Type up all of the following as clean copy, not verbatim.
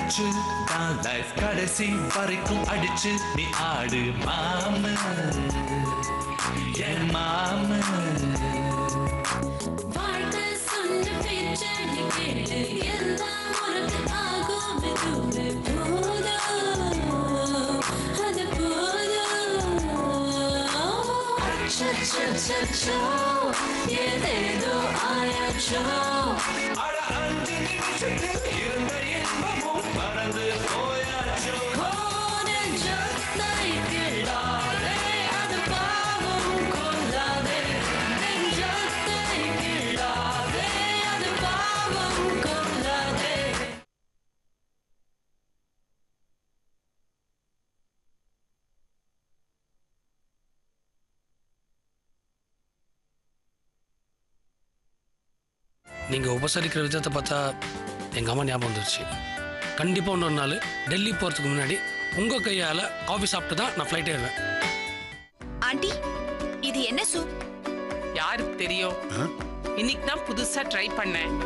அடிச்சு தான் லைஃப் கடைசி வரைக்கும் அடிச்சு நீ ஆடு மாமு என் மாமு. ஏதேதோ ஆயாச்சோ அட 5 நிமிஷத்தில் இருந்த இன்பமும் பறந்து போயாச்சோ. நெஞ்சத்தை கிள்ளாதே அது பாவம் கொள்ளாதே நெஞ்சத்தை கிள்ளாதே அது பாவம் கொள்ளாதே. நீங்கள் உபசரிக்கிற விதத்தை பார்த்தா எங்கள் அம்மா ஞாபகம் வந்துருச்சு. கண்டிப்பாக இன்னொரு நாள் டெல்லி போகிறதுக்கு முன்னாடி உங்கள் கையால் காஃபி சாப்பிட்டு தான் நான் ஃப்ளைட் ஏறுவேன். ஆண்டி, இது என்ன சூப்? யாருக்கு தெரியும்? இன்னைக்கு தான் புதுசா ட்ரை பண்ணேன்.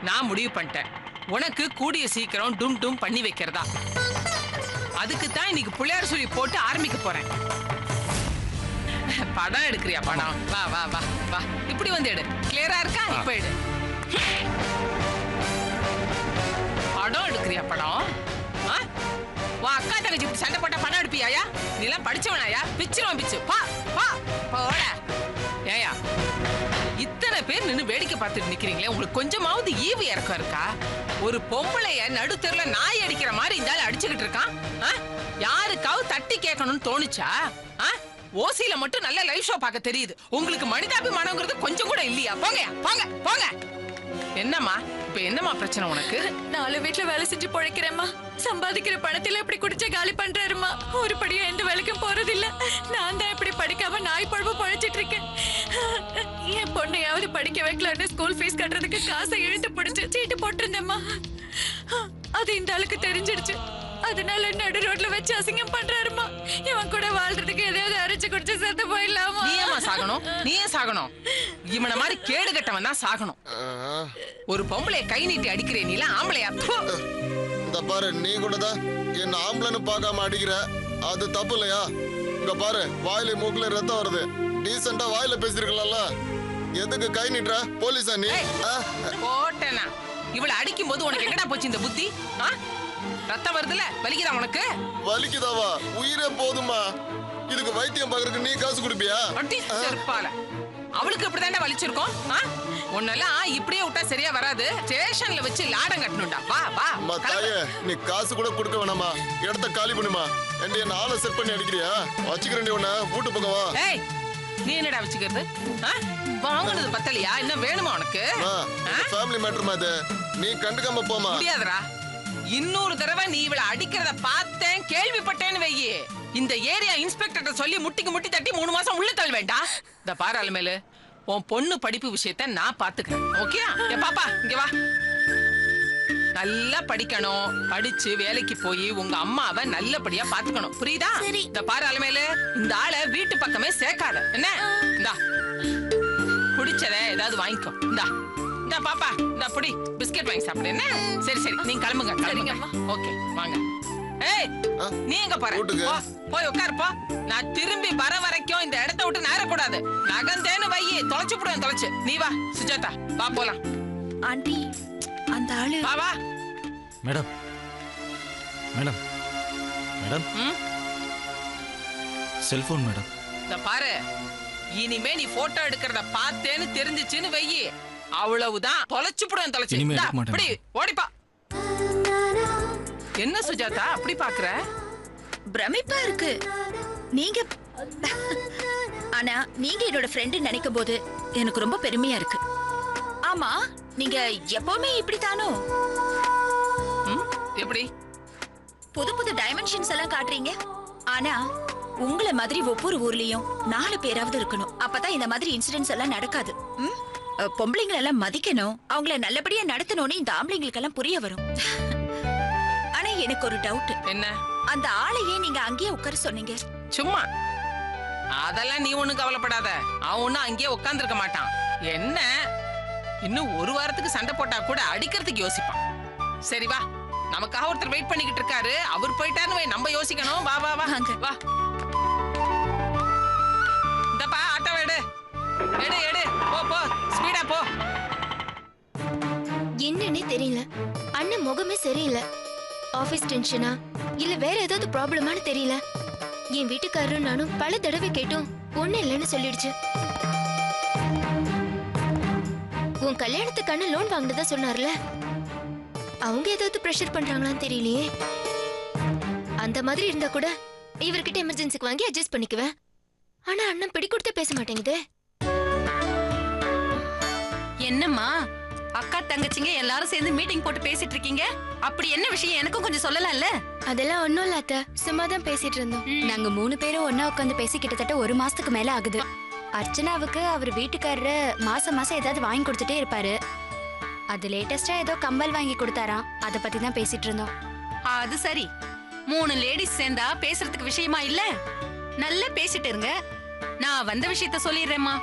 நான் முடிவு பண்ணிட்டேன், உனக்கு கூடிய சீக்கிரம் டும் டும் பண்ணி வைக்கிறதா. அதுக்கு தான் இன்னைக்கு புள்ளையார் சொல்லி போட்டு ஆரம்பிக்க போறேன். படம் எடுக்கிறியா? படம் வா வா வா வா, இப்படி வந்து எடு. கிளியரா இருக்கா? இப்ப எடு. படம் எடுக்கிறியா? படம் வா. அக்கா தங்கச்சி சண்டை போட்டா படம் எடுப்பியாயா? நீ எல்லாம் படிச்சவனாயா? பிச்சிருவான் பிச்சு. பா பா போட. ஏயா இத்தனை பேர் நின்னு வேடிக்கை பார்த்துட்டு நிக்கிறீங்களே, உங்களுக்கு கொஞ்சமாவது ஈவு இறக்கம் இருக்கா? ஒரு பொம்பளைய நடுத்தெருல நாய் அடிக்கிற மாதிரி இருந்தாலும் அடிச்சுக்கிட்டு இருக்கான். யாருக்காவது தட்டி கேட்கணும்னு தோணுச்சா? ஓசியில மட்டும் நல்ல லைவ் ஷோ பார்க்க தெரியுது, உங்களுக்கு மனிதாபிமானம்ங்கிறது கொஞ்சம் கூட இல்லையா? போங்க போங்க போங்க. என்னம்மா இப்ப என்னம்மா பிரச்சனை உனக்கு? 4 வீட்டுல வேலை செஞ்சு பொழைக்கிறேம்மா. சம்பாதிக்கிற பணத்துல இப்படி குடிச்ச காலி பண்றாருமா. ஒரு படியா எந்த வேலைக்கும் போறதில்ல. நான் தான் இப்படி படிக்காம நாய் பழப்பு பொழைச்சிட்டு இருக்கேன். என் பொண்ணையாவது படிக்க வைக்கலான்னு ஸ்கூல் ஃபீஸ் கட்டுறதுக்கு காசை இழுத்து பிடிச்சு சீட்டு போட்டிருந்தேம்மா. அது இந்த ஆளுக்கு தெரிஞ்சிடுச்சு. அதனால நடு ரோட்ல வச்சு அசிங்கம் பண்றாருமா. இவன் கூட வாழ்றதுக்கு எதையாவது அரைச்சு குடிச்சு செத்து போயிடலாமா? நீ ஏமா சாகணும்? நீ ஏன் சாகணும்? இவன மாதிரி கேடு கட்டவன் தான் சாகணும். ஒரு பொம்பளைய கை நீட்டி அடிக்கிறேன், நீ எல்லாம் ஆம்பளையா? இந்த பாரு, நீ கூட தான் என்ன ஆம்பளைன்னு பார்க்காம அடிக்கிற. அது தப்பு இல்லையா? இங்க பாரு, வாயில மூக்குல ரத்தம் வருது. டீசெண்டா வாயில பேசிருக்கலாம்ல. எதுக்கு கை நீட்டுற? போலீஸா நீ? போட்டேனா? இவளை அடிக்கும் போது உனக்கு எங்கடா போச்சு இந்த புத்தி? ரத்தம் வருதுல, வலிக்குதா உனக்கு? வலிக்குதாவா? உயிரே போதுமா. இதுக்கு வைத்தியம் பாக்குறதுக்கு நீ காசு கொடுப்பியா? அடி செருப்பால. அவளுக்கு இப்படிதாண்டா வலிச்சிருக்கோம். உன்னெல்லாம் இப்படியே விட்டா சரியா வராது. ஸ்டேஷன்ல வச்சு லாடம் கட்டணும்டா. வா வா. தாயே, நீ காசு கூட கொடுக்க வேணாமா? இடத்த காலி பண்ணுமா. என்ன ஆளை செட் பண்ணி அடிக்கிறியா? வச்சுக்கிறேன் உன்ன. வீட்டு பக்கம் வா. ஏய், நீ என்னடா வச்சுக்கிறது? வாங்குனது பத்தலையா? இன்னும் வேணுமா உனக்கு? ஃபேமிலி மேட்டர் மாதிரி நீ கண்டுக்காம போமா. முடியாதுடா. இன்னொரு தடவை நீ இவளை அடிக்கிறத பார்த்தேன், கேள்விப்பட்டேன்னு வையி, இந்த ஏரியா இன்ஸ்பெக்டர் சொல்லி முட்டிக்கு முட்டி தட்டி 3 மாசம் உள்ள தள்ள வேண்டாம். இந்த பாரு அலமேலு, உன் பொண்ணு படிப்பு விஷயத்த நான் பாத்துக்கிறேன். ஓகே? பாப்பா இங்க வா. நல்லா படிக்கணும். படிச்சு வேலைக்கு போய் உங்க அம்மாவை நல்லபடியா பாத்துக்கணும். புரியுதா? இந்த பாரு அலமேலு, இந்த ஆளை வீட்டு பக்கமே சேர்க்காத. என்ன? இந்தா குடிச்சத ஏதாவது வாங்கிக்கோ. இந்தா இந்தா பாப்பா, இந்தா புடி. பிஸ்கட் வாங்கி சாப்பிடு. என்ன? சரி சரி, நீங்க கிளம்புங்க. சரிங்கம்மா. ஓகே வாங்க. ஏய், நீ எங்க போற? போய் உட்காருப்பா. நான் திரும்பி வர வரைக்கும் இந்த இடத்த விட்டு நேரக்கூடாது. நகந்தேன்னு வையி, தொலைச்சு போடுவேன். தொலைச்சு. நீ வா சுஜாதா, வா போலாம். ஆண்டி, அந்த ஆளு. வா வா. Madam madam madam, cellphone madam. இந்த பாரு, இனிமே நீ போட்டோ எடுக்கிறத பார்த்தேன்னு தெரிஞ்சிச்சுன்னு வையி, அவ்வளவுதான். தொலைச்சு போடுவேன். தொலைச்சு. ஓடிப்பா. என்ன சுஜாதா அப்படி பாக்குற? பிரமிப்பா இருக்கு. நீங்க ஆனா நீங்க என்னோட ஃப்ரெண்ட் நினைக்கும் போது எனக்கு ரொம்ப பெருமையா இருக்கு. ஆமா, நீங்க எப்பவுமே இப்படித்தானோ? எப்படி? புது புது டைமென்ஷன்ஸ் எல்லாம் காட்டுறீங்க. ஆனா உங்கள மாதிரி ஒவ்வொரு ஊர்லயும் 4 பேராவது இருக்கணும். அப்பதான் இந்த மாதிரி இன்சிடென்ட்ஸ் எல்லாம் நடக்காது. பொம்பளைங்களை எல்லாம் மதிக்கணும், அவங்கள நல்லபடியா நடத்தணும்னு இந்த ஆம்பளைங்களுக்கு எல்லாம் புரிய வரும். ஆனா எனக்கு ஒரு டவுட். என்ன? அந்த ஆளையே நீங்க அங்கேயே உட்கார சொன்னீங்க. சும்மா அதெல்லாம் நீ ஒண்ணும் கவலைப்படாத. அவன் ஒண்ணும் அங்கேயே உட்கார்ந்துருக்க மாட்டான். என்ன, இன்னும் 1 வாரத்துக்கு சண்டை போட்டா கூட அடிக்கிறதுக்கு யோசிப்பான். சரி வா, நமக்காக ஒருத்தர் வெயிட் பண்ணிக்கிட்டு இருக்காரு. அவர் போயிட்டாருன்னு வை, நம்ம யோசிக்கணும். வா வா வா வா. இந்தப்பா ஆட்டோ எடு எடு எடு. போ போ ஸ்பீடா போ. என்னன்னே தெரியல. அண்ணன் முகமே சரியில்லை. ஆபீஸ் டென்ஷனா இல்ல வேற ஏதாவது ப்ராப்ளமானு தெரியல. என் வீட்டுக்காரரும் நானும் பல தடவை கேட்டோம், ஒண்ணு இல்லைன்னு சொல்லிடுச்சு. உன் கல்யாணத்துக்கான லோன் வாங்கினதா சொன்னார்ல, அவங்க ஏதாவது ப்ரெஷர் பண்றாங்களான்னு தெரியலையே. அந்த மாதிரி இருந்தா கூட இவர்கிட்ட எமர்ஜென்சிக்கு வாங்கி அட்ஜஸ்ட் பண்ணிக்குவேன். ஆனா அண்ணன் பிடி கொடுத்தே பேச மாட்டேங்குது. என்னம்மா அக்கா தங்கச்சிங்க எல்லாரும் சேர்ந்து மீட்டிங் போட்டு பேசிட்டு இருக்கீங்க? அப்படி என்ன விஷயம் எனக்கும் கொஞ்சம் சொல்லலாம்ல? அதெல்லாம் ஒண்ணும் இல்ல அத்தை, சும்மா தான் பேசிட்டு இருந்தோம். நாங்க 3 பேரும் ஒன்னா உட்காந்து பேசி கிட்டத்தட்ட 1 மாசத்துக்கு மேல ஆகுது. அர்ச்சனாவுக்கு அவர் வீட்டுக்காரரு மாசம் மாசம் ஏதாவது வாங்கி கொடுத்துட்டே இருப்பாரு. அது லேட்டஸ்டா ஏதோ கம்பல் வாங்கி கொடுத்தாராம். அத பத்தி தான் பேசிட்டு இருந்தோம். அது சரி, 3 லேடிஸ் சேர்ந்தா பேசுறதுக்கு விஷயமா இல்ல? நல்லா பேசிட்டு இருங்க. நான் வந்த விஷயத்த சொல்லிடுறேம்மா.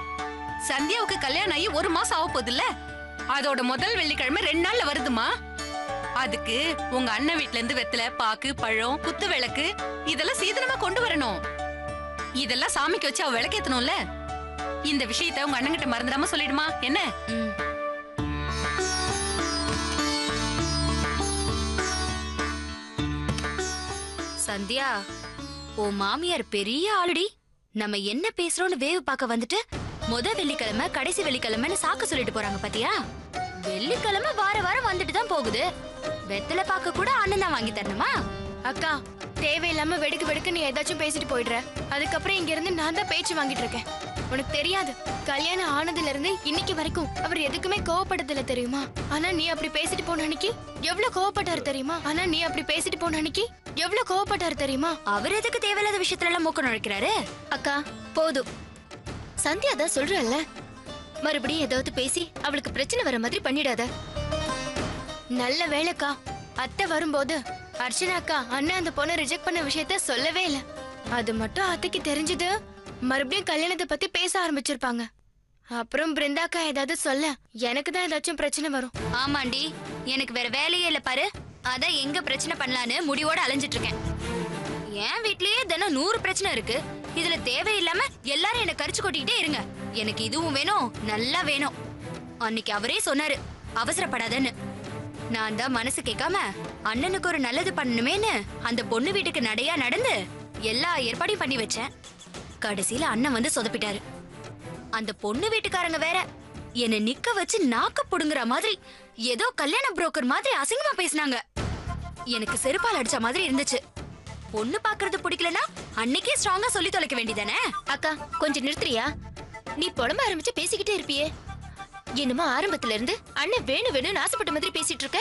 சந்தியாவுக்கு கல்யாணம் ஆகி 1 மாசம் ஆக போகுதுல்ல, அதோட முதல் வெள்ளிக்கிழமை 2 நாள்ல வருதுமா. அதுக்கு உங்க அண்ணன் வீட்ல இருந்து வெத்தலை, பாக்கு, பழம், குத்து விளக்கு இதெல்லாம் சீதனமா கொண்டு வரணும். இதெல்லாம் சாமிக்கு வச்சு அவ விளக்கேத்தணும்ல. இந்த விஷயத்த உங்க அண்ணன் கிட்ட மறந்துடாம சொல்லிடுமா என்ன? சந்தியா, ஓ மாமியார் பெரிய ஆளுடி. நம்ம என்ன பேசுறோம்னு வேவு பார்க்க வந்துட்டு வெள்ளிக்கிழமை கடைசி வெள்ளிக்கிழமைன்னு சாக்கு சொல்லிட்டு போறாங்க பாத்தியா? வெள்ளிக்கிழமை வார வாரம் வந்துட்டு தான் போகுது. வெத்தலை பாக்க கூட அண்ணன் தான் வாங்கி தரணுமா? அக்கா, தேவையில்லாம வெடுக்கு வெடுக்கு நீ ஏதாச்சும் பேசிட்டு போயிடுற. அதுக்கப்புறம் இங்க இருந்து நான் தான் பேச்சு வாங்கிட்டு இருக்கேன். உனக்கு தெரியாது, கல்யாணம் ஆனதுல இருந்து இன்னைக்கு வரைக்கும் அவர் எதுக்குமே கோவப்பட்டதில்ல தெரியுமா? ஆனா நீ அப்படி பேசிட்டு போன அன்னைக்கு எவ்வளவு கோவப்பட்டாரு தெரியுமா? ஆனா நீ அப்படி பேசிட்டு போன அன்னைக்கு எவ்வளவு கோவப்பட்டாரு தெரியுமா? அவர் எதுக்கு தேவையில்லாத விஷயத்துல எல்லாம் மூக்க நுழைக்கிறாரு? அக்கா போதும், சந்தியா தான் சொல்றல்ல, மறுபடியும் ஏதாவது பேசி அவளுக்கு பிரச்சனை வர மாதிரி பண்ணிடாத. நல்ல வேலைக்கா, அத்தை வரும்போது அர்ச்சனாக்கா அண்ணன் அந்த பொண்ணை ரிஜெக்ட் பண்ண விஷயத்த சொல்லவே இல்ல. அது மட்டும் அத்தைக்கு தெரிஞ்சது, மறுபடியும் கல்யாணத்தை பத்தி பேச ஆரம்பிச்சிருப்பாங்க. அப்புறம் பிருந்தாக்கா ஏதாவது சொல்ல எனக்கு தான் ஏதாச்சும் பிரச்சனை வரும். ஆமாண்டி, எனக்கு வேற வேலையே இல்ல பாரு. அதான் எங்க பிரச்சனை பண்ணலான்னு முடிவோட அலைஞ்சிட்டு இருக்கேன். என் வீட்லயே தினம் 100 பிரச்சனை இருக்கு. இதுல தேவையில்லாம எல்லாரும் என்ன கரிச்சு கொட்டிக்கிட்டே இருங்க. எனக்கு இதுவும் வேணும், நல்லா வேணும். அன்னைக்கு அவரே சொன்னாரு அவசரப்படாதன்னு. நான் தான் மனசு கேட்காம அண்ணனுக்கு ஒரு நல்லது பண்ணணுமேன்னு அந்த பொண்ணு வீட்டுக்கு நடையா நடந்து எல்லா ஏற்பாடையும் பண்ணி வச்சேன். கடைசியில அண்ணன் வந்து சொதப்பிட்டாரு. அந்த பொண்ணு வீட்டுக்காரங்க வேற என்ன நிக்க வச்சு நாக்க புடுங்குற மாதிரி ஏதோ கல்யாண புரோக்கர் மாதிரி அசிங்கமா பேசினாங்க. எனக்கு செருப்பால் அடிச்ச மாதிரி இருந்துச்சு. பொண்ணு பாக்குறது பிடிக்கலனா அன்னைக்கே ஸ்ட்ராங்கா சொல்லி தொலைக்க வேண்டியதானே? அக்கா கொஞ்சம் நிறுத்துறியா? நீ புலம்ப ஆரம்பிச்சு பேசிக்கிட்டே இருப்பியே. என்னமோ ஆரம்பத்துல இருந்து அண்ணன் வேணும் வேணும்னு ஆசைப்பட்ட மாதிரி பேசிட்டு இருக்க.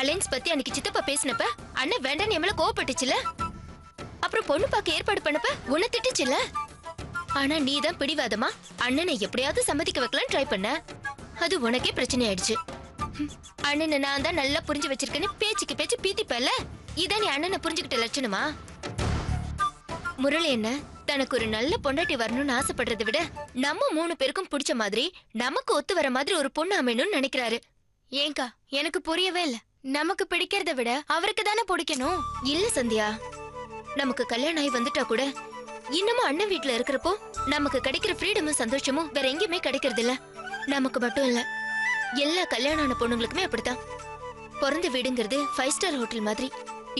அலைன்ஸ் பத்தி அன்னைக்கு சித்தப்பா பேசினப்ப அண்ணன் வேண்டான்னு என் மேல கோவப்பட்டுச்சுல. அப்புறம் பொண்ணு பார்க்க ஏற்பாடு பண்ணப்ப உன்னை திட்டுச்சுல. ஆனா நீ தான் பிடிவாதமா அண்ணனை எப்படியாவது சம்மதிக்க வைக்கலாம் ட்ரை பண்ண. அது உனக்கே பிரச்சனை ஆயிடுச்சு. அண்ணனை நான் தான் நல்லா புரிஞ்சு வச்சிருக்கேன்னு பேச்சுக்கு பேச்சு பீத்திப்பல. இதான் நீ அண்ணனை புரிஞ்சுக்கிட்ட லட்சணமா? முரளி என்ன தனக்கு ஒரு நல்ல பொண்டாட்டி வரணும்னு ஆசைப்படுறதை விட நம்ம 3 பேருக்கும் பிடிச்ச மாதிரி நமக்கு ஒத்து வர மாதிரி ஒரு பொண்ணு அமையணும்னு நினைக்கிறாரு. ஏங்கா எனக்கு புரியவே இல்ல. நமக்கு பிடிக்கிறத விட அவருக்கு தானே பிடிக்கணும். இல்ல சந்தியா, நமக்கு கல்யாணம் ஆகி வந்துட்டா கூட இன்னமும் அண்ணன் வீட்டுல இருக்கிறப்போ நமக்கு கிடைக்கிற ஃப்ரீடமும் சந்தோஷமும் வேற எங்கேயுமே கிடைக்கிறது இல்ல. நமக்கு மட்டும் இல்ல, எல்லா கல்யாணம் ஆன பொண்ணுங்களுக்குமே அப்படித்தான். பிறந்த வீடுங்கிறது 5 ஸ்டார் ஹோட்டல் மாதிரி.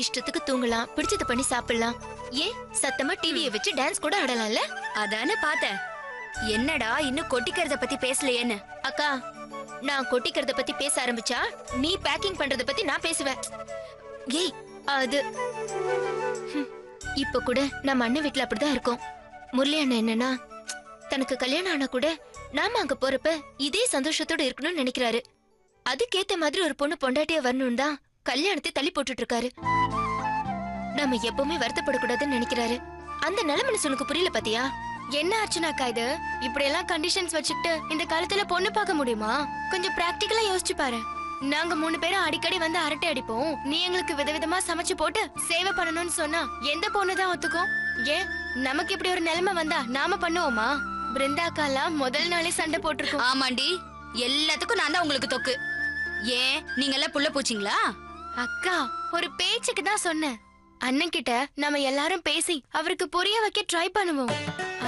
இஷ்டத்துக்கு தூங்கலாம், பிடிச்சத பண்ணி சாப்பிடலாம். ஏன் சத்தமா டிவியை வச்சு டான்ஸ் கூட ஆடலாம்ல? அதானே பார்த்தேன். என்னடா இன்னும் கொட்டிக்கிறத பத்தி பேசலையேன்னு. அக்கா, நான் கொட்டிக்கிறத பத்தி பேச ஆரம்பிச்சா நீ பேக்கிங் பண்றத பத்தி நான் பேசுவேன். ஏய் அது இப்ப கூட நம்ம அண்ணன் வீட்டுல அப்படிதான் இருக்கோம். முரளி அண்ணன் என்னன்னா தனக்கு கல்யாணம் ஆனா கூட நாம அங்க போறப்ப இதே சந்தோஷத்தோட இருக்கணும்னு நினைக்கிறாரு. அதுக்கேத்த மாதிரி ஒரு பொண்ணு பொண்டாட்டியா வரணும் தான் கல்யாணத்தை தள்ளி போட்டுட்டு இருக்காரு. நம்ம எப்பவுமே வருத்தப்படக்கூடாதுன்னு நினைக்கிறாரு. அந்த நிலை மனசுக்கு புரியல பாத்தியா? என்ன அர்ச்சனாக்கா இது? இப்படி எல்லாம் கண்டிஷன்ஸ் வச்சுக்கிட்டு இந்த காலத்துல பொண்ணு பார்க்க முடியுமா? கொஞ்சம் பிராக்டிகலா யோசிச்சு பாரு. நாங்க 3 பேரும் அடிக்கடி வந்து அரட்டை அடிப்போம். நீ எங்களுக்கு விதவிதமா சமைச்சு போட்டு சேவை பண்ணணும்னு சொன்னா எந்த பொண்ணுதான் ஒத்துக்கும்? ஏன் நமக்கு இப்படி ஒரு நிலைமை வந்தா நாம பண்ணுவோமா? பிருந்தாக்காலாம் முதல் நாளே சண்டை போட்டிருக்கோம். ஆமாண்டி, எல்லாத்துக்கும் நான் தான் உங்களுக்கு தொக்கு. ஏன் நீங்க எல்லாம் புள்ள பூச்சிங்களா? அக்கா ஒரு பேச்சுக்கு தான் சொன்னேன். அண்ணன் கிட்ட நம்ம எல்லாரும் பேசி அவருக்கு புரிய வைக்க ட்ரை பண்ணுவோம்.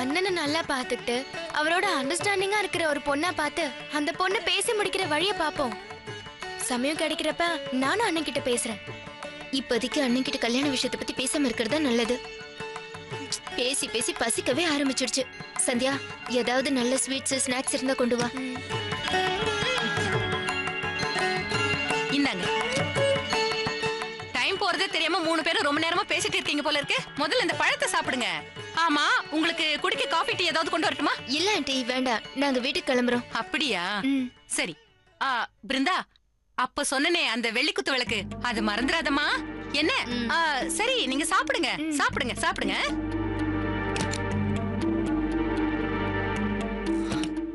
அண்ணனை நல்லா பாத்துக்கிட்டு அவரோட அண்டர்ஸ்டாண்டிங்கா இருக்கிற ஒரு பொண்ணா பார்த்து அந்த பொண்ணு பேசி முடிக்கிற வழிய பாப்போம். சமயம் கிடைக்கிறப்ப நானும் அண்ணன் கிட்ட பேசுறேன். இப்போதைக்கு அண்ணன் கிட்ட கல்யாண விஷயத்தை பத்தி பேசாம இருக்கிறது நல்லது. பேசி பேசி பசிக்கவே ஆரம்பிச்சிடுச்சு. சந்தியா, ஏதாவது நல்ல ஸ்வீட்ஸ் ஸ்நாக்ஸ் இருந்தா கொண்டு வா. இந்தாங்க. டைம் போறதே தெரியாம 3 பேரும் ரொம்ப நேரமா பேசிட்டு இருக்கீங்க போல இருக்கு. முதல்ல இந்த பழத்தை சாப்பிடுங்க. ஆமா, உங்களுக்கு குடிக்க காஃபி டீ ஏதாவது கொண்டு வரட்டுமா? இல்ல ஆண்டி, வேண்டாம். நாங்க வீட்டுக்கு கிளம்புறோம். அப்படியா? சரி. பிருந்தா, அப்ப சொன்னனே அந்த வெள்ளிக்குத்து விளக்கு, அது மறந்துடாதம்மா. என்ன? சரி, நீங்க சாப்பிடுங்க சாப்பிடுங்க சாப்பிடுங்க.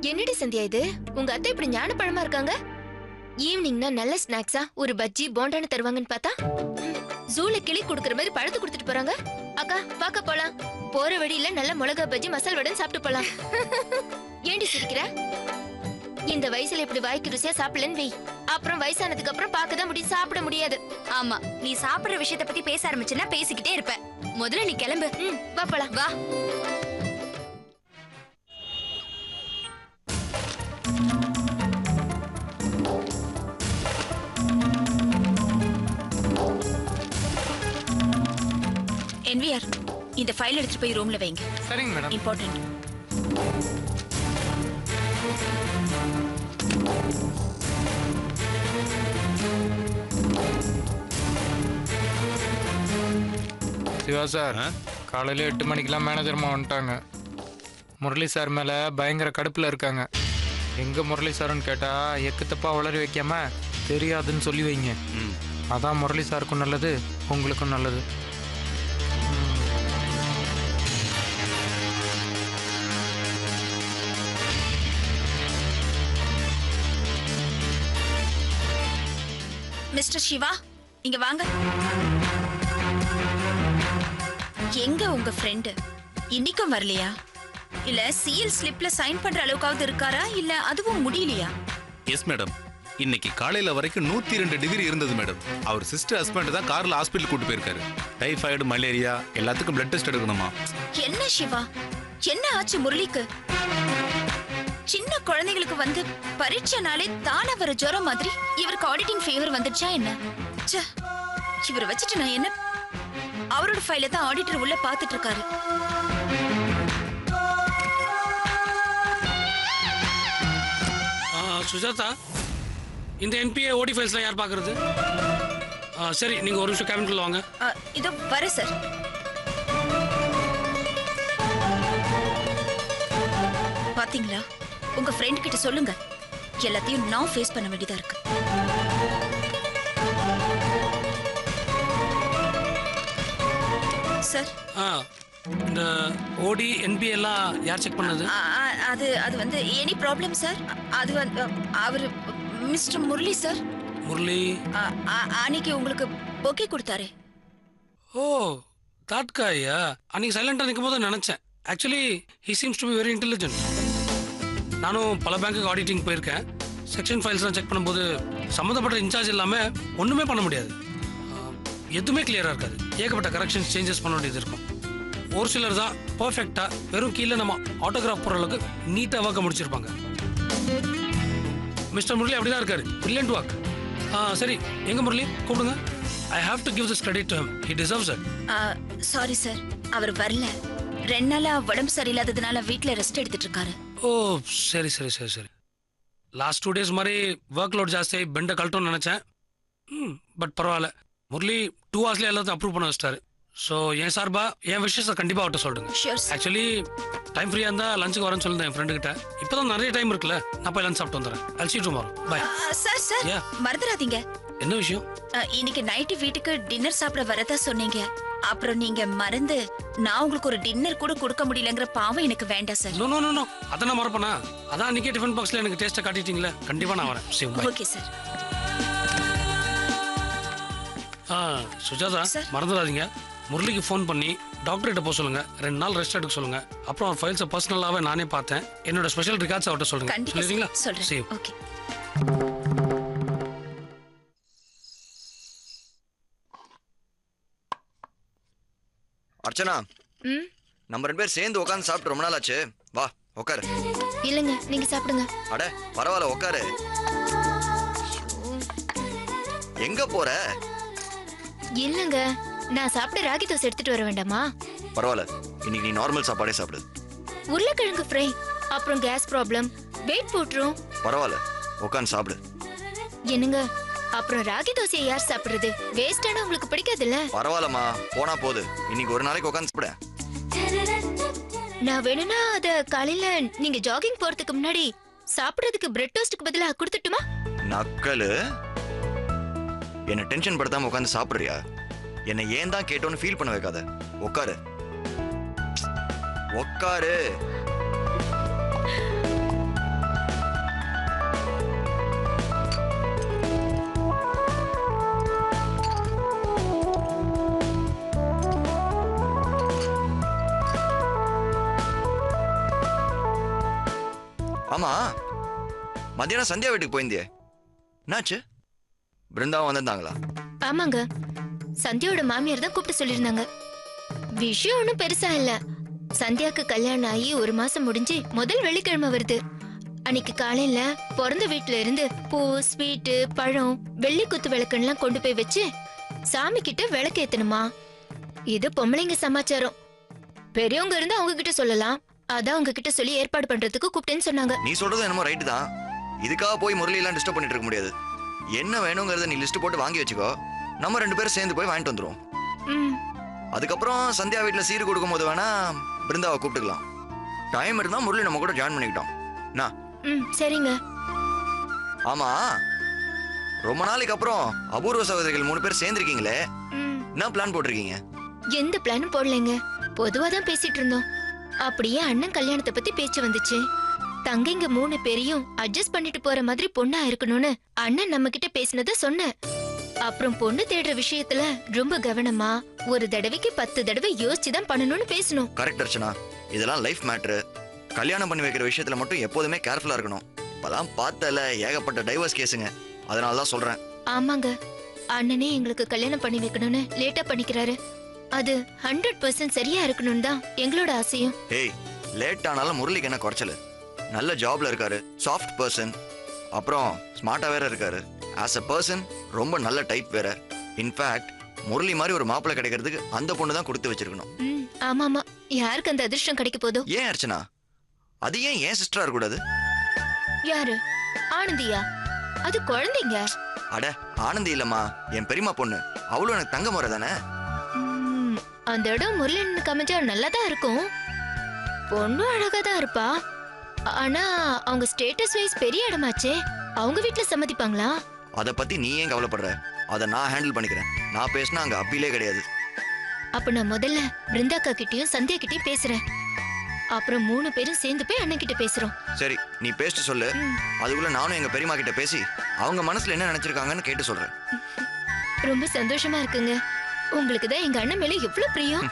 என்னடி சந்தியா இது? உங்க அத்தை இப்படி ஞான பழமா இருக்காங்க. ஈவினிங்னா நல்ல ஸ்நாக்ஸா ஒரு பஜ்ஜி போண்டான்னு தருவாங்கன்னு பார்த்தா ஜூல கிளி குடுக்கற மாதிரி பழத்தை கொடுத்துட்டு போறாங்க. அக்கா பாக்க போலாம். போற வழியில நல்ல மிளகா பஜ்ஜி மசால் வடைன்னு சாப்பிட்டு போலாம். ஏண்டி சிரிக்கிற? இந்த வயசுல இப்படி வாய்க்கு ருசியா சாப்பிடலன்னு வை. அப்புறம் வயசானதுக்கு அப்புறம் பார்க்கதான் முடியும், சாப்பிட முடியாது. ஆமா, நீ சாப்பிடுற விஷயத்த பத்தி பேச ஆரம்பிச்சுன்னா பேசிக்கிட்டே இருப்ப. முதல்ல நீ கிளம்பு. வா போலாம். வா. என்விஆர், இந்த ஃபைல் எடுத்துட்டு போய் ரூம்ல வைங்க. சரிங்க மேடம். இம்பார்ட்டன்ட். சிவா சார், காலையில 8 மணிக்கெல்லாம் மேனேஜர்மா வந்துட்டாங்க. முரளி சார் மேல பயங்கர கடுப்புல இருக்காங்க. எங்க முரளி சார்னு கேட்டா எக்கு தப்பா வளரி வைக்காம தெரியாதுன்னு சொல்லி வைங்க. அதான் முரளி சாருக்கும் நல்லது, உங்களுக்கும் நல்லது. மிஸ்டர் சிவா, இங்க வாங்க. எங்க உங்க ஃப்ரெண்டு? இன்னைக்கும் வரலையா? இல்ல சிஎல் ஸ்லிப்ல சைன் பண்ற அளவுக்காவது இருக்காரா? இல்ல அதுவும் முடியலையா? எஸ் மேடம், இன்னைக்கு காலையில வரைக்கும் 102 டிகிரி இருந்தது மேடம். அவர் சிஸ்டர் ஹஸ்பண்ட் தான் கார்ல ஹாஸ்பிட்டல் கூட்டு போயிருக்காரு. டைஃபாய்டு, மலேரியா எல்லாத்துக்கும் பிளட் டெஸ்ட் எடுக்கணுமா? என்ன சிவா, என்ன ஆச்சு முரளிக்கு? சின்ன குழந்தைகளுக்கு வந்து பரீட்சைனாலே தானா வர ஜுரம் மாதிரி இவருக்கு ஆடிட்டிங் ஃபீவர் வந்துடுச்சா என்ன? இவரை வச்சுட்டு நான் என்ன? அவரோட ஃபைல தான் ஆடிட்டர் உள்ள பாத்துட்டு இருக்காரு. சுஜாதா, இந்த என்பிஏ ஓடி ஃபைல்ஸ்லாம் யார் பார்க்கறது? சரி, நீங்க ஒரு நிமிஷம் கேபின்குள்ள வாங்க. இதோ வர சார். பாத்தீங்களா, உங்க ஃப்ரெண்ட் கிட்ட சொல்லுங்க, எல்லாத்தையும் நான் ஃபேஸ் பண்ண வேண்டியதா இருக்கு. சார், இந்த ஓடி என்பிஏ எல்லாம் யார் செக் பண்ணது? அது வந்து எனி ப்ராப்ளம் சார்? அது வந்து அவர் மிஸ்டர் முரளி சார். முரளி அன்னைக்கு உங்களுக்கு பொக்கே கொடுத்தாரு. ஓ, that guy. அன்னைக்கு சைலண்டா நிற்கும் போது நினைச்சேன். Actually he seems to be very intelligent. நானும் பல பேங்க்குக்கு ஆடிட்டிங் போயிருக்கேன். செக்ஷன் ஃபைல்ஸ்லாம் செக் பண்ணும்போது சம்மந்தப்பட்ட இன்சார்ஜ் இல்லாமல் ஒன்றுமே பண்ண முடியாது. எதுவுமே கிளியராக இருக்காது. ஏகப்பட்ட கரெக்ஷன்ஸ், சேஞ்சஸ் பண்ண வேண்டியது இருக்கும். ஒரு சிலர் தான் பர்ஃபெக்டாக வெறும் கீழே நம்ம ஆட்டோகிராஃப் போகிற அளவுக்கு நீட்டாக ஒர்க்கை முடிச்சிருப்பாங்க. மிஸ்டர் முரளி அப்படி தான் இருக்காரு. Brilliant work. சரி, எங்க முரளி கூப்பிடுங்க. I have to give this credit to him. He deserves it. Sorry sir, அவர் வரல. 2 நாளா உடம்பு சரியில்லாததுனால வீட்ல ரெஸ்ட் எடுத்துட்டு இருக்காரு. ஓ, சரி சரி சரி சரி. லாஸ்ட் 2 days மாதிரி ஒர்க் லோட் ஜாஸ்தி, பெண்டை கழட்டோன்னு நினச்சேன். பட் பரவாயில்ல, முரளி 2 hours எல்லாத்தையும் அப்ரூவ் பண்ண வச்சிட்டாரு. ஸோ என் சார்பா என் விஷயத்தை கண்டிப்பாக அவர்கிட்ட சொல்லுங்க. ஆக்சுவலி டைம் ஃப்ரீயாக இருந்தால் லஞ்சுக்கு வரேன்னு சொல்லியிருந்தேன் என் ஃப்ரெண்டு கிட்ட. இப்போ தான் நிறைய டைம் இருக்குல்ல, நான் போய் லஞ்ச் சாப்பிட்டு வந்துடுறேன். I'll see you tomorrow. Bye. Sir sir, மறந்துடாதீங்க. என்ன விஷயம்? இன்னைக்கு நைட்டு வீட்டுக்கு டின்னர் சாப்பிட வரதா சொன்னீங்க. அப்புறம் நீங்க மறந்து நான் உங்களுக்கு ஒரு டின்னர் கூட கொடுக்க முடியலங்கிற பாவம் எனக்கு வேண்டாம் sir. No no no no, அதை நான் மறப்பேனா? அதான் அன்றைக்கே டிஃபன் பாக்ஸில் எனக்கு டேஸ்ட்டை காட்டிட்டீங்களே. கண்டிப்பாக நான் வரேன். Okay sir. சுஜாதா, மறந்துடாதீங்க, முரளிக்கு ஃபோன் பண்ணி டாக்டர்கிட்ட போக சொல்லுங்க. 2 நாள் ரெஸ்ட் எடுக்க சொல்லுங்க. அப்புறம் ஃபைல்ஸை பர்சனலாகவே நானே பார்த்தேன். என்னோட ஸ்பெஷல் ரிகார்ட்ஸ் அவர்கிட்ட சொல்லுங்க. சொல்லிடுறீங்களா? சொல்றேன். ஓகே. அர்ச்சனா ம் நம்ம 2 பேர் சேர்ந்து உட்காந்து சாப்பிட்டு ரொம்ப நாள் ஆச்சு. வா உட்காரு. இல்லைங்க நீங்க சாப்பிடுங்க. அட பரவாயில்ல உட்காரு. எங்க போற? இல்லைங்க நான் சாப்பிட ராகி தோசை எடுத்துட்டு வர வேண்டாமா? பரவாயில்ல, இன்னைக்கு நீ நார்மல் சாப்பாடே சாப்பிடு. உருளைக்கிழங்கு ஃப்ரை, அப்புறம் கேஸ் ப்ராப்ளம், வெயிட் போட்டுரும். பரவாயில்ல உட்காந்து சாப்பிடு. என்னங்க அப்புறம் ராகி தோசையை யார் சாப்பிடுறது? வேஸ்டான உங்களுக்கு பிடிக்காதுல்ல? பரவாயில்லம்மா, போனா போகுது. இன்னைக்கு ஒரு நாளைக்கு உட்காந்து சாப்பிட. நான் வேணும்னா அத காலையில நீங்க ஜாகிங் போறதுக்கு முன்னாடி சாப்பிடுறதுக்கு பிரெட் டோஸ்ட்க்கு பதிலா கொடுத்துட்டுமா? நக்கலு. என்ன டென்ஷன் படுத்தாம உட்காந்து சாப்பிடுறியா? என்ன ஏன் தான் கேட்டோன்னு ஃபீல் பண்ண வைக்காத. உட்காரு உட்காரு. ஆமா, மத்தியானம் சந்தியா வீட்டுக்கு போயிருந்தியே, என்னாச்சு? பிருந்தாவும் வந்திருந்தாங்களா? ஆமாங்க, சந்தியாவோட மாமியார் தான் கூப்பிட்டு சொல்லியிருந்தாங்க. விஷயம் ஒன்றும் பெருசா இல்ல. சந்தியாக்கு கல்யாணம் ஆகி 1 மாசம் முடிஞ்சு முதல் வெள்ளிக்கிழமை வருது. அன்னைக்கு காலையில பிறந்த வீட்டுல இருந்து பூ, ஸ்வீட்டு, பழம், வெள்ளி குத்து விளக்குலாம் கொண்டு போய் வச்சு சாமி கிட்ட விளக்கு ஏத்தணுமா. இது பொம்பளைங்க சமாச்சாரம். பெரியவங்க இருந்து அவங்க கிட்ட சொல்லலாம். அதான் அவங்க கிட்ட சொல்லி ஏற்பாடு பண்றதுக்கு கூப்பிட்டேன்னு சொன்னாங்க. நீ சொல்றது என்னமோ ரைட்டு தான். இதுக்காக போய் முரளியெல்லாம் டிஸ்டர்ப் பண்ணிட்டு இருக்க முடியாது. என்ன வேணுங்கிறத நீ லிஸ்ட் போட்டு வாங்கி வச்சுக்கோ. நம்ம 2 பேரும் சேர்ந்து போய் வாங்கிட்டு வந்துருவோம். அதுக்கப்புறம் சந்தியா வீட்டுல சீரு கொடுக்கும் போது வேணா பிருந்தாவை கூப்பிட்டுக்கலாம். டைம் இருந்தா முரளி நம்ம கூட ஜாயின் பண்ணிக்கிட்டோம். சரிங்க. ஆமா, ரொம்ப நாளைக்கு அப்புறம் அபூர்வ சகோதரிகள் 3 பேர் சேர்ந்திருக்கீங்களே, என்ன பிளான் போட்டிருக்கீங்க? எந்த பிளானும் போடலைங்க, பொதுவா தான் பேசிட்டு இருந்தோம். அப்படியே அண்ணன் கல்யாணத்தை பத்தி பேச்சு வந்துச்சு. தங்கைங்க 3 பேரையும் அட்ஜஸ்ட் பண்ணிட்டு போற மாதிரி பொண்ணா இருக்கணும்னு அண்ணன் நம்ம கிட்ட பேசினத சொன்னேன். அப்புறம் பொண்ணு தேடுற விஷயத்துல ரொம்ப கவனமா, ஒரு தடவைக்கு 10 தடவை யோசிச்சுதான் பண்ணணும்னு பேசணும். கரெக்ட் அர்ச்சனா, இதெல்லாம் லைஃப் மேட்ரு. கல்யாணம் பண்ணி வைக்கிற விஷயத்துல மட்டும் எப்போதுமே கேர்ஃபுல்லா இருக்கணும். இப்பதான் பார்த்தல ஏகப்பட்ட டைவர்ஸ் கேஸுங்க, அதனாலதான் சொல்றேன். ஆமாங்க, அண்ணனே எங்களுக்கு கல்யாணம் பண்ணி வைக்கணும்னு லேட்டா பண்ணிக்கிறாரு. அது 100% சரியா இருக்கணும்னு தான் எங்களோட ஆசையும். ஏய், லேட் ஆனாலும் முரளிக்கு என்ன குறைச்சல? நல்ல ஜாப்ல இருக்காரு, சாஃப்ட் பர்சன், அப்புறம் ஸ்மார்ட்டா வேற இருக்காரு. ஆஸ் அ பர்சன் ரொம்ப நல்ல டைப் வேற. இன்ஃபேக்ட் முரளி மாதிரி ஒரு மாப்பிள்ளை கிடைக்கிறதுக்கு அந்த பொண்ணு தான் கொடுத்து வச்சிருக்கணும். ஆமா ஆமா, யாருக்கு அந்த அதிர்ஷ்டம் கிடைக்க போதோ? ஏன் அர்ச்சனா, அது ஏன் சிஸ்டரா இருக்கக்கூடாது? யாரு? ஆனந்தியா? அது குழந்தைங்க. அட ஆனந்தி இல்லம்மா, என் பெரியம்மா பொண்ணு. அவளும் எனக்கு தங்க முறை தானே. அந்த இடம் முரளினுக்கு அமைஞ்சா நல்லாதான் இருக்கும். பொண்ணு அழகா தான் இருப்பா. ஆனா அவங்க ஸ்டேட்டஸ் வைஸ் பெரிய இடமாச்சே, அவங்க வீட்டுல சம்மதிப்பாங்களா? அத பத்தி நீ ஏன் கவலைப்படுற? அத நான் ஹேண்டில் பண்ணிக்கிறேன். நான் பேசினா அங்க அப்பீலே கிடையாது. அப்ப நான் முதல்ல பிருந்தாக்கா கிட்டயும் சந்தியா கிட்டயும் பேசுறேன். அப்புறம் 3 பேரும் சேர்ந்து போய் அண்ணன் கிட்ட பேசுறோம். சரி, நீ பேசிட்டு சொல்லு. அதுக்குள்ள நானும் எங்க பெரியம்மா கிட்ட பேசி அவங்க மனசுல என்ன நினைச்சிருக்காங்கன்னு கேட்டு சொல்றேன். ரொம்ப சந்தோஷமா இருக்குங்க. உங்களுக்கு தான் எங்க அண்ணன் மேல எவ்வளவு பிரியம்.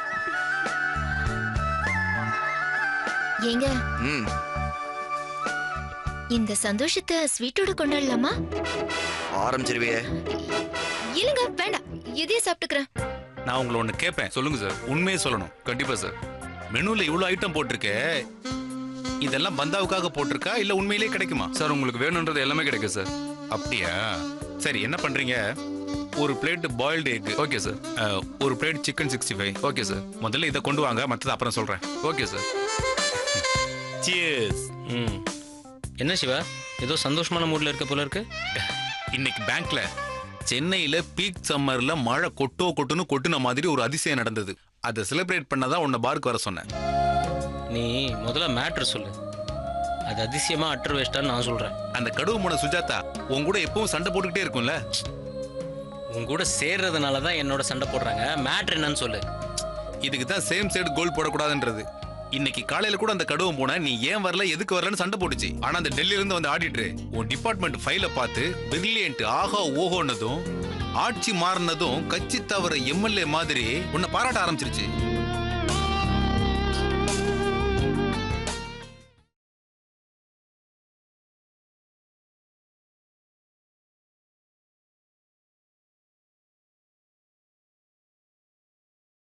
ஏங்க இந்த சந்தோஷத்தை ஸ்வீட்டோட கொண்டாடலாமா? ஆரம்பிச்சிருவியே. இல்லங்க வேண்டாம், இதையே சாப்பிட்டுக்கிறேன். நான் உங்களை ஒண்ணு கேட்பேன், சொல்லுங்க சார். உண்மையே சொல்லணும். கண்டிப்பா சார். மெனுல இவ்வளவு ஐட்டம் போட்டிருக்கே, இதெல்லாம் பந்தாவுக்காக போட்டிருக்கா இல்ல உண்மையிலேயே கிடைக்குமா? சார் உங்களுக்கு வேணும்ன்றது எல்லாமே கிடைக்கும் சார். அப்படியா? சரி, என்ன பண்றீங்க? ஒரு plate boiled egg. Okay sir. ஒரு பிளேட் சிக்கன் 65. Okay sir. முதல்ல இதை கொண்டு வாங்க, மற்றது அப்புறம் சொல்றேன். Okay sir. சியர்ஸ். என்ன சிவா, ஏதோ சந்தோஷமான மூட்ல இருக்க போல இருக்கு. இன்னைக்கு பேங்க்ல சென்னையில பீக் சம்மர்ல மழை கொட்டுன்னு கொட்டுன மாதிரி ஒரு அதிசயம் நடந்தது. அதை செலிப்ரேட் பண்ணதான் உன்னை பாருக்கு வர சொன்னேன். நீ முதல்ல மேட்ரு சொல்லு. அது அதிசயமா அட்டர் வேஸ்டான்னு நான் சொல்றேன். அந்த கடுவு மூண சுஜாதா உன் கூட எப்பவும் சண்டை போட்டுக்கிட்டே இருக்கும்ல. உன் கூட சேர்றதுனால தான் என்னோட சண்டை போடுறாங்க. மேட்ரு என்னன்னு சொல்லு. இதுக்கு தான் சேம் சைடு கோல் போடக்கூடாதுன்றது. இன்னைக்கு காலையில கூட அந்த கடுவம் போன நீ ஏன் வரல எதுக்கு வரலன்னு சண்டை போட்டுச்சு. ஆனா அந்த டெல்லியில இருந்து வந்து ஆடிட்டர் உன் டிபார்ட்மெண்ட் ஃபைல பார்த்து பிரில்லியன்ட் ஆஹா ஓஹோன்னதும் ஆட்சி மாறினதும் கட்சி தவிர எம்எல்ஏ மாதிரி உன்னை பாராட்ட ஆரம்பிச்சிருச்சு.